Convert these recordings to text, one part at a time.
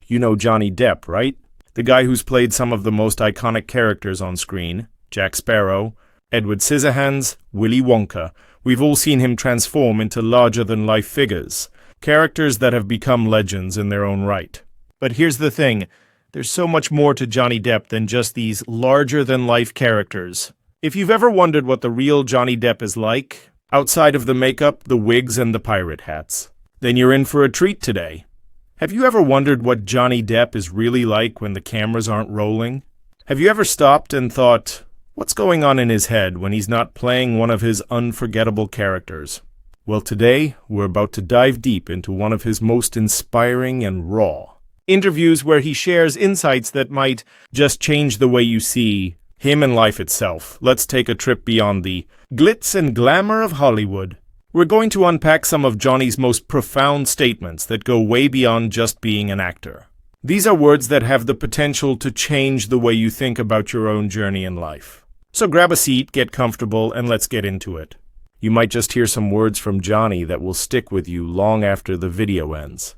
You know Johnny Depp, right? The guy who's played some of the most iconic characters on screen, Jack Sparrow, Edward Scissorhands, Willy Wonka. We've all seen him transform into larger-than-life figures, characters that have become legends in their own right. But here's the thing, there's so much more to Johnny Depp than just these larger-than-life characters. If you've ever wondered what the real Johnny Depp is like, outside of the makeup, the wigs, and the pirate hats, then you're in for a treat today. Have you ever wondered what Johnny Depp is really like when the cameras aren't rolling? Have you ever stopped and thought, what's going on in his head when he's not playing one of his unforgettable characters? Well, today, we're about to dive deep into one of his most inspiring and raw interviews where he shares insights that might just change the way you see him and life itself. Let's take a trip beyond the glitz and glamour of Hollywood. We're going to unpack some of Johnny's most profound statements that go way beyond just being an actor. These are words that have the potential to change the way you think about your own journey in life. So grab a seat, get comfortable, and let's get into it. You might just hear some words from Johnny that will stick with you long after the video ends.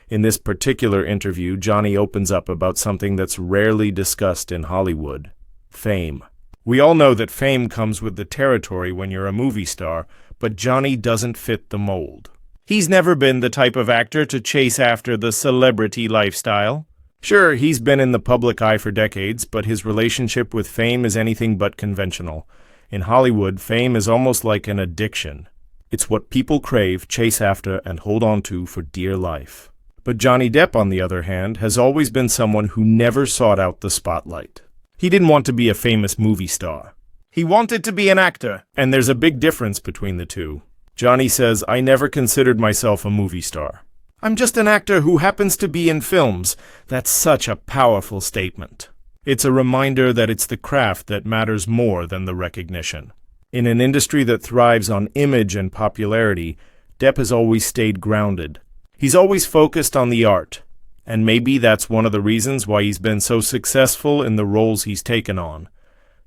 In this particular interview, Johnny opens up about something that's rarely discussed in Hollywood: fame. We all know that fame comes with the territory when you're a movie star, but Johnny doesn't fit the mold. He's never been the type of actor to chase after the celebrity lifestyle. Sure, he's been in the public eye for decades, but his relationship with fame is anything but conventional. In Hollywood, fame is almost like an addiction. It's what people crave, chase after, and hold on to for dear life. But Johnny Depp, on the other hand, has always been someone who never sought out the spotlight. He didn't want to be a famous movie star. He wanted to be an actor, and there's a big difference between the two. Johnny says, "I never considered myself a movie star. I'm just an actor who happens to be in films." That's such a powerful statement. It's a reminder that it's the craft that matters more than the recognition. In an industry that thrives on image and popularity, Depp has always stayed grounded. He's always focused on the art, and maybe that's one of the reasons why he's been so successful in the roles he's taken on.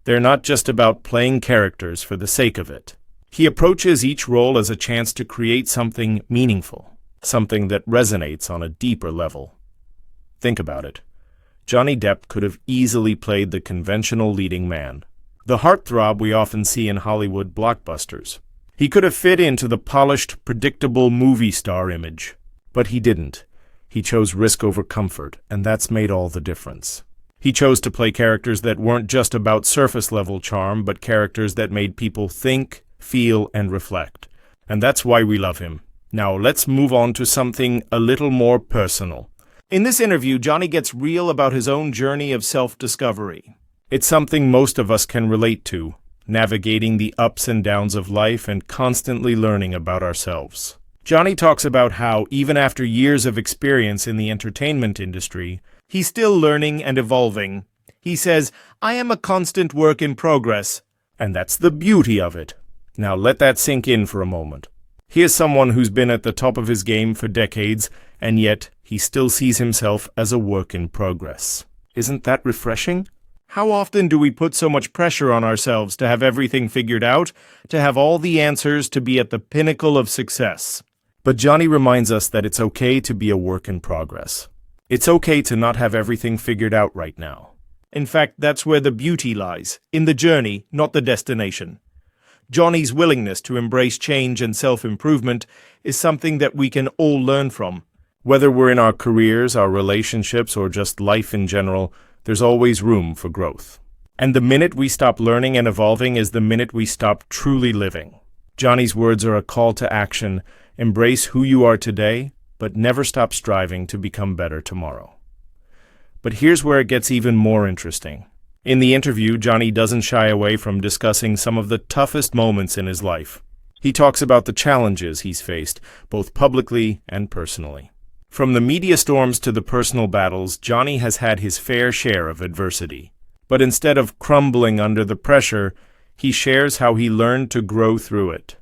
They're not just about playing characters for the sake of it. He approaches each role as a chance to create something meaningful, something that resonates on a deeper level. Think about it. Johnny Depp could have easily played the conventional leading man, the heartthrob we often see in Hollywood blockbusters. He could have fit into the polished, predictable movie star image. But he didn't. He chose risk over comfort, and that's made all the difference. He chose to play characters that weren't just about surface-level charm, but characters that made people think, feel, and reflect. And that's why we love him. Now, let's move on to something a little more personal. In this interview, Johnny gets real about his own journey of self-discovery. It's something most of us can relate to, navigating the ups and downs of life and constantly learning about ourselves. Johnny talks about how, even after years of experience in the entertainment industry, he's still learning and evolving. He says, "I am a constant work in progress," and that's the beauty of it. Now let that sink in for a moment. Here's someone who's been at the top of his game for decades, and yet he still sees himself as a work in progress. Isn't that refreshing? How often do we put so much pressure on ourselves to have everything figured out, to have all the answers, to be at the pinnacle of success? But Johnny reminds us that it's okay to be a work in progress. It's okay to not have everything figured out right now. In fact, that's where the beauty lies, in the journey, not the destination. Johnny's willingness to embrace change and self-improvement is something that we can all learn from. Whether we're in our careers, our relationships, or just life in general, there's always room for growth. And the minute we stop learning and evolving is the minute we stop truly living. Johnny's words are a call to action. Embrace who you are today, but never stop striving to become better tomorrow. But here's where it gets even more interesting. In the interview, Johnny doesn't shy away from discussing some of the toughest moments in his life. He talks about the challenges he's faced, both publicly and personally. From the media storms to the personal battles, Johnny has had his fair share of adversity. But instead of crumbling under the pressure, he shares how he learned to grow through it.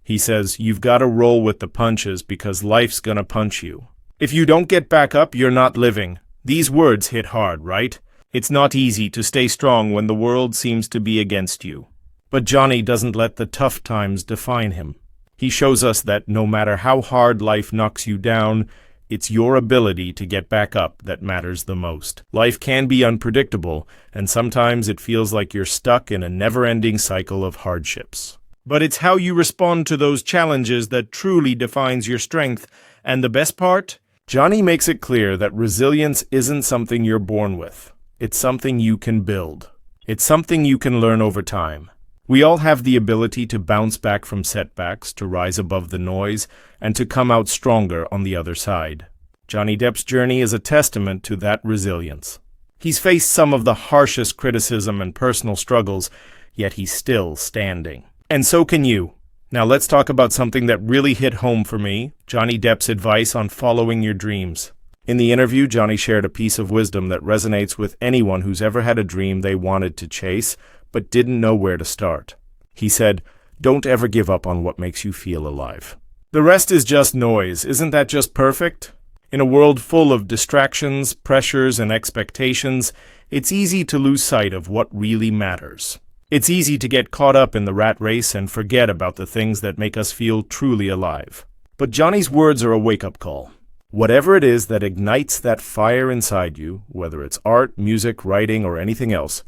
He says, "You've got to roll with the punches because life's gonna punch you. If you don't get back up, you're not living." These words hit hard, right? It's not easy to stay strong when the world seems to be against you. But Johnny doesn't let the tough times define him. He shows us that no matter how hard life knocks you down, it's your ability to get back up that matters the most. Life can be unpredictable, and sometimes it feels like you're stuck in a never-ending cycle of hardships. But it's how you respond to those challenges that truly defines your strength. And the best part? Johnny makes it clear that resilience isn't something you're born with. It's something you can build. It's something you can learn over time. We all have the ability to bounce back from setbacks, to rise above the noise, and to come out stronger on the other side. Johnny Depp's journey is a testament to that resilience. He's faced some of the harshest criticism and personal struggles, yet he's still standing. And so can you. Now let's talk about something that really hit home for me, Johnny Depp's advice on following your dreams. In the interview, Johnny shared a piece of wisdom that resonates with anyone who's ever had a dream they wanted to chase, but didn't know where to start. He said, "Don't ever give up on what makes you feel alive. The rest is just noise. Isn't that just perfect?" In a world full of distractions, pressures, and expectations, it's easy to lose sight of what really matters. It's easy to get caught up in the rat race and forget about the things that make us feel truly alive. But Johnny's words are a wake-up call. Whatever it is that ignites that fire inside you, whether it's art, music, writing, or anything else,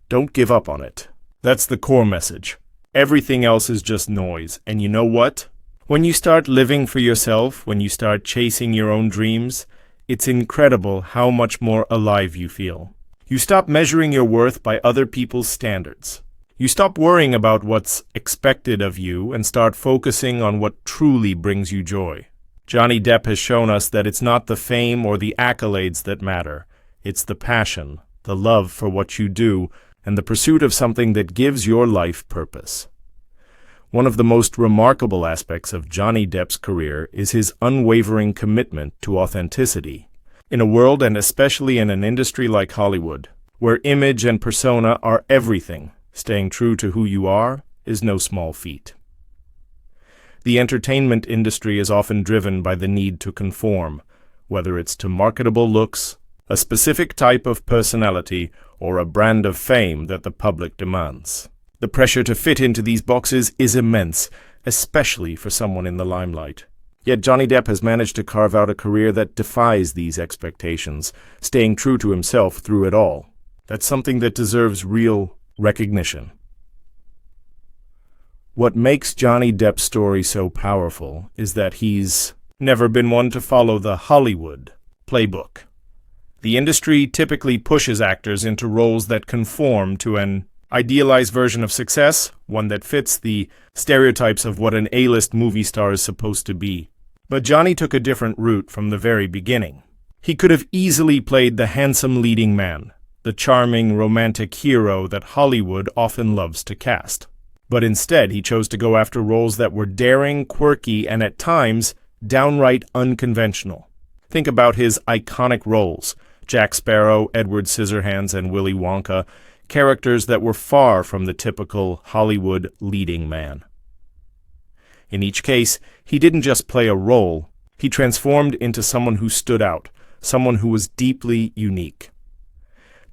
don't give up on it. That's the core message. Everything else is just noise. And you know what? When you start living for yourself, when you start chasing your own dreams, it's incredible how much more alive you feel. You stop measuring your worth by other people's standards. You stop worrying about what's expected of you and start focusing on what truly brings you joy. Johnny Depp has shown us that it's not the fame or the accolades that matter. It's the passion, the love for what you do, and the pursuit of something that gives your life purpose. One of the most remarkable aspects of Johnny Depp's career is his unwavering commitment to authenticity. In a world, and especially in an industry like Hollywood, where image and persona are everything, staying true to who you are is no small feat. The entertainment industry is often driven by the need to conform, whether it's to marketable looks, a specific type of personality, or a brand of fame that the public demands. The pressure to fit into these boxes is immense, especially for someone in the limelight. Yet Johnny Depp has managed to carve out a career that defies these expectations, staying true to himself through it all. That's something that deserves real recognition. What makes Johnny Depp's story so powerful is that he's never been one to follow the Hollywood playbook. The industry typically pushes actors into roles that conform to an idealized version of success, one that fits the stereotypes of what an A-list movie star is supposed to be. But Johnny took a different route from the very beginning. He could have easily played the handsome leading man, the charming romantic hero that Hollywood often loves to cast. But instead, he chose to go after roles that were daring, quirky, and at times, downright unconventional. Think about his iconic roles: Jack Sparrow, Edward Scissorhands, and Willy Wonka, characters that were far from the typical Hollywood leading man. In each case, he didn't just play a role, he transformed into someone who stood out, someone who was deeply unique.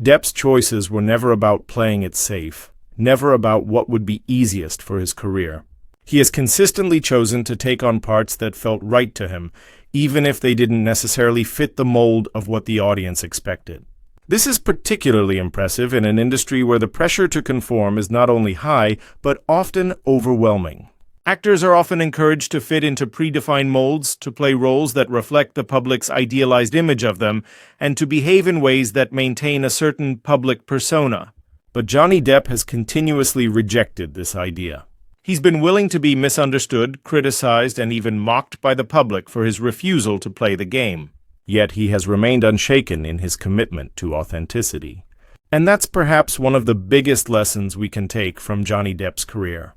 Depp's choices were never about playing it safe, never about what would be easiest for his career. He has consistently chosen to take on parts that felt right to him, even if they didn't necessarily fit the mold of what the audience expected. This is particularly impressive in an industry where the pressure to conform is not only high, but often overwhelming. Actors are often encouraged to fit into predefined molds, to play roles that reflect the public's idealized image of them, and to behave in ways that maintain a certain public persona. But Johnny Depp has continuously rejected this idea. He's been willing to be misunderstood, criticized, and even mocked by the public for his refusal to play the game. Yet he has remained unshaken in his commitment to authenticity. And that's perhaps one of the biggest lessons we can take from Johnny Depp's career.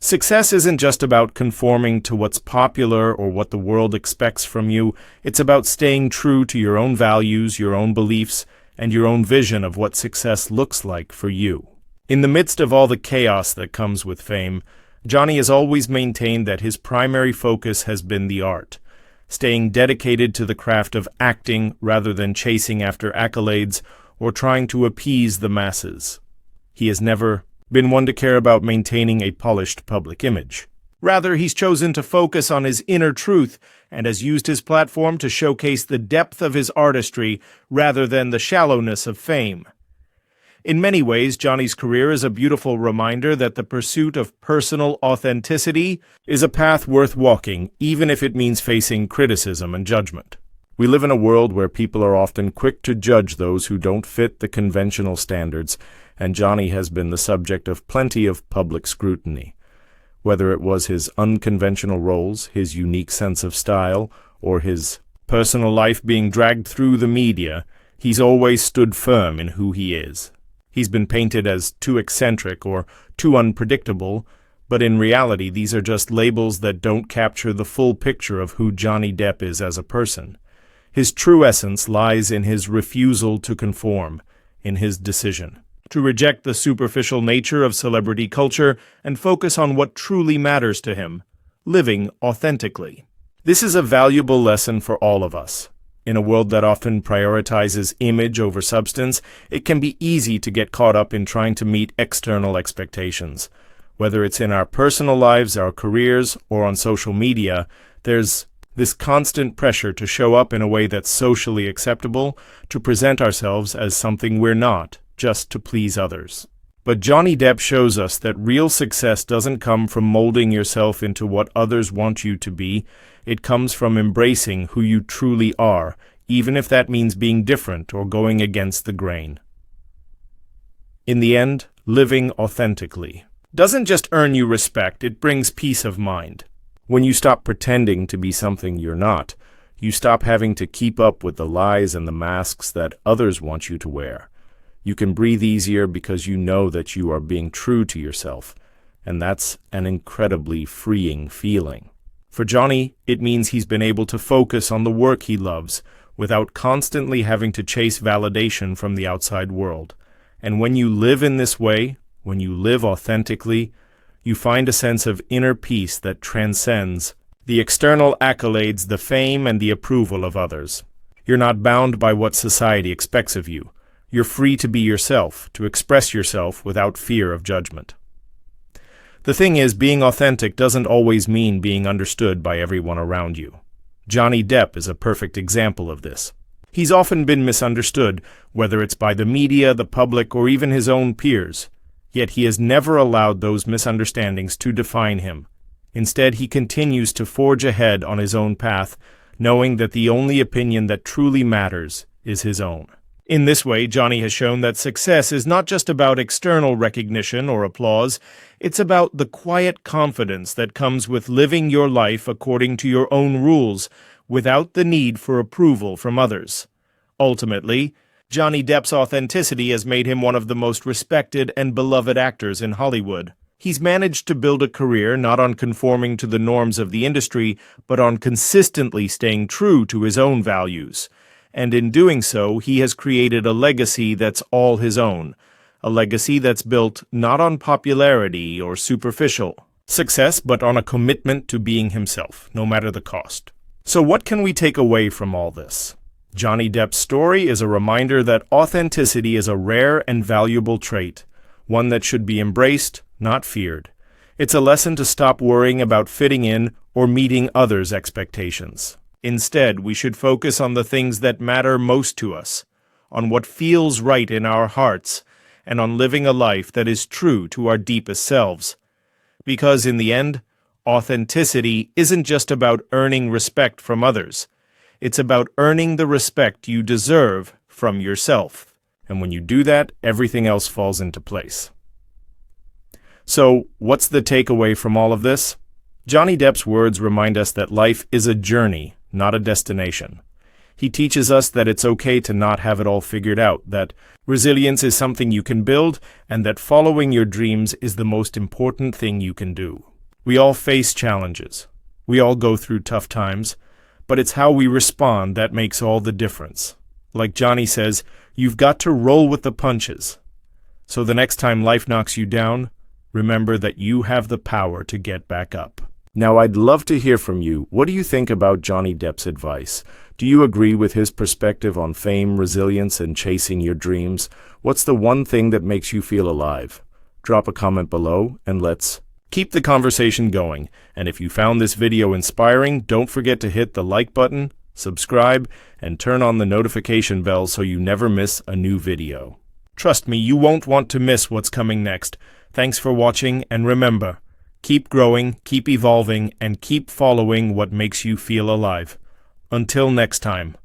Success isn't just about conforming to what's popular or what the world expects from you. It's about staying true to your own values, your own beliefs, and your own vision of what success looks like for you. In the midst of all the chaos that comes with fame, Johnny has always maintained that his primary focus has been the art, staying dedicated to the craft of acting rather than chasing after accolades or trying to appease the masses. He has never been one to care about maintaining a polished public image. Rather, he's chosen to focus on his inner truth and has used his platform to showcase the depth of his artistry rather than the shallowness of fame. In many ways, Johnny's career is a beautiful reminder that the pursuit of personal authenticity is a path worth walking, even if it means facing criticism and judgment. We live in a world where people are often quick to judge those who don't fit the conventional standards, and Johnny has been the subject of plenty of public scrutiny. Whether it was his unconventional roles, his unique sense of style, or his personal life being dragged through the media, he's always stood firm in who he is. He's been painted as too eccentric or too unpredictable, but in reality these are just labels that don't capture the full picture of who Johnny Depp is as a person. His true essence lies in his refusal to conform, in his decision to reject the superficial nature of celebrity culture and focus on what truly matters to him, living authentically. This is a valuable lesson for all of us. In a world that often prioritizes image over substance, it can be easy to get caught up in trying to meet external expectations. Whether it's in our personal lives, our careers, or on social media, there's this constant pressure to show up in a way that's socially acceptable, to present ourselves as something we're not, just to please others. But Johnny Depp shows us that real success doesn't come from molding yourself into what others want you to be. It comes from embracing who you truly are, even if that means being different or going against the grain. In the end, living authentically doesn't just earn you respect, it brings peace of mind. When you stop pretending to be something you're not, you stop having to keep up with the lies and the masks that others want you to wear. You can breathe easier because you know that you are being true to yourself, and that's an incredibly freeing feeling. For Johnny, it means he's been able to focus on the work he loves without constantly having to chase validation from the outside world. And when you live in this way, when you live authentically, you find a sense of inner peace that transcends the external accolades, the fame, and the approval of others. You're not bound by what society expects of you. You're free to be yourself, to express yourself without fear of judgment. The thing is, being authentic doesn't always mean being understood by everyone around you. Johnny Depp is a perfect example of this. He's often been misunderstood, whether it's by the media, the public, or even his own peers. Yet he has never allowed those misunderstandings to define him. Instead, he continues to forge ahead on his own path, knowing that the only opinion that truly matters is his own. In this way, Johnny has shown that success is not just about external recognition or applause, it's about the quiet confidence that comes with living your life according to your own rules, without the need for approval from others. Ultimately, Johnny Depp's authenticity has made him one of the most respected and beloved actors in Hollywood. He's managed to build a career not on conforming to the norms of the industry, but on consistently staying true to his own values. And in doing so, he has created a legacy that's all his own, a legacy that's built not on popularity or superficial success, but on a commitment to being himself, no matter the cost. So what can we take away from all this? Johnny Depp's story is a reminder that authenticity is a rare and valuable trait, one that should be embraced, not feared. It's a lesson to stop worrying about fitting in or meeting others' expectations. Instead, we should focus on the things that matter most to us, on what feels right in our hearts, and on living a life that is true to our deepest selves. Because in the end, authenticity isn't just about earning respect from others. It's about earning the respect you deserve from yourself. And when you do that, everything else falls into place. So, what's the takeaway from all of this? Johnny Depp's words remind us that life is a journey, not a destination. He teaches us that it's okay to not have it all figured out, that resilience is something you can build, and that following your dreams is the most important thing you can do. We all face challenges. We all go through tough times, but it's how we respond that makes all the difference. Like Johnny says, you've got to roll with the punches. So the next time life knocks you down, remember that you have the power to get back up. Now, I'd love to hear from you. What do you think about Johnny Depp's advice? Do you agree with his perspective on fame, resilience, and chasing your dreams? What's the one thing that makes you feel alive? Drop a comment below, and let's Keep the conversation going, and if you found this video inspiring, don't forget to hit the like button, subscribe, and turn on the notification bell so you never miss a new video. Trust me, you won't want to miss what's coming next. Thanks for watching, and remember, keep growing, keep evolving, and keep following what makes you feel alive. Until next time.